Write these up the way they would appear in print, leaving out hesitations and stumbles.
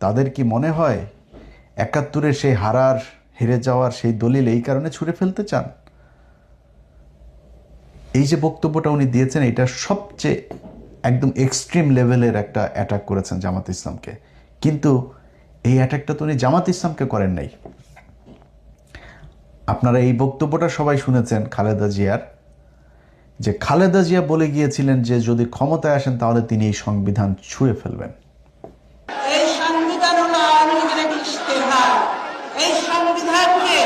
তাদের কি মনে হয় ৭১-এর সেই হেরে যাওয়ার সেই দলিল এই কারণে ছুঁড়ে ফেলতে চান? এই যে বক্তব্যটা উনি দিয়েছেন, এটা সবচেয়ে একদম এক্সট্রিম লেভেলের একটা অ্যাটাক করেছেন জামাত ইসলামকে। কিন্তু এই অ্যাটাকটা তো উনি জামাত ইসলামকে করেন নাই। আপনারা এই বক্তব্যটা সবাই শুনেছেন খালেদা জিয়ার, যে খালেদা জিয়া বলে গিয়েছিলেন যে যদি ক্ষমতায় আসেন তাহলে তিনি এই সংবিধান ছুঁড়ে ফেলবেন। এই সংবিধান হলো আওয়ামী লীগের একটি ইশতেহার। এই সংবিধানকে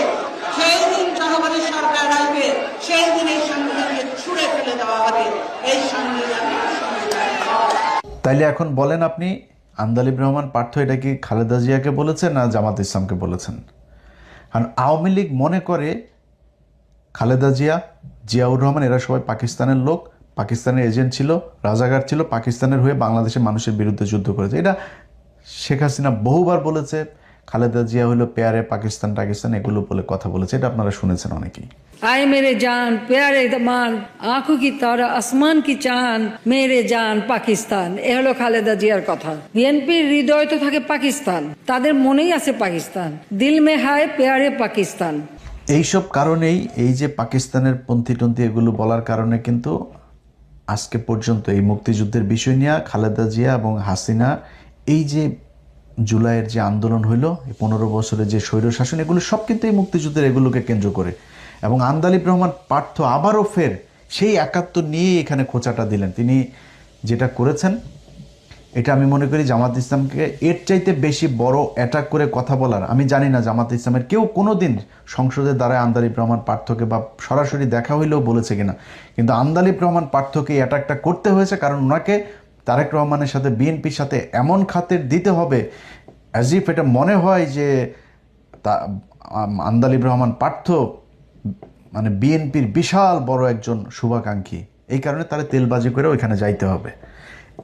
সেই দিন জনগণের সরকার আসবে সেই দিন এই সংবিধানকে ছুঁড়ে ফেলে দেওয়া হবে। এই সংবিধান তাইলে এখন বলেন আপনি, আন্দালিব রহমান পার্থ এটা কি খালেদা জিয়াকে বলেছেন না জামাত ইসলামকে বলেছেন? কারণ আওয়ামী লীগ মনে করে খালেদা জিয়া, জিয়াউর রহমান এরা সবাই পাকিস্তানের লোক, পাকিস্তানের এজেন্ট ছিল, রাজাকার ছিল, পাকিস্তানের হয়ে বাংলাদেশের মানুষের বিরুদ্ধে যুদ্ধ করেছে। এটা শেখ হাসিনা বহুবার বলেছে। খালেদা জিয়া হলো পেয়ারে পাকিস্তান টাকিস্তান এগুলো বলে কথা বলেছে, এটা আপনারা শুনেছেন অনেকেই। आए मेरे जान प्यारे दमान आंखों की तारा आसमान की चांद मेरे जान পাকিস্তান। এ হলো খালেদা জিয়ার কথা। বিএনপির হৃদয় তো থাকে পাকিস্তান, তাদের মনেই আছে পাকিস্তান, দিল মে হায় প্যারে পাকিস্তান। এইসব কারণেই এই যে পাকিস্তানের পন্থী এগুলো বলার কারণে কিন্তু আজকে পর্যন্ত এই মুক্তিযুদ্ধের বিষয় নিয়ে খালেদা জিয়া এবং হাসিনা এই যে জুলাইয়ের যে আন্দোলন হইল, 15 বছরের যে স্বৈরশাসন, এগুলো সব কিন্তু এই মুক্তিযুদ্ধের এগুলোকে কেন্দ্র করে। এবং আন্দালিব রহমান পার্থ আবারও ফের সেই ৭১ নিয়ে এখানে খোঁচাটা দিলেন। তিনি যেটা করেছেন এটা আমি মনে করি জামাত ইসলামকে এর চাইতে বেশি বড় অ্যাটাক করে কথা বলার, আমি জানি না জামাত ইসলামের কেউ কোনো দিন সংসদের দ্বারা আন্দালিব রহমান পার্থকে বা সরাসরি দেখা হইলেও বলেছে কিনা, কিন্তু আন্দালিব রহমান পার্থকে এই অ্যাটাকটা করতে হয়েছে কারণ ওনাকে তারেক রহমানের সাথে বিএনপির সাথে এমন খাতের দিতে হবে অ্যাজ ইফ এটা মনে হয় যে আন্দালিব রহমান পার্থ মানে বিএনপির বিশাল বড় একজন শুভাকাঙ্ক্ষী, এই কারণে তারা তেলবাজি করে ওইখানে যাইতে হবে।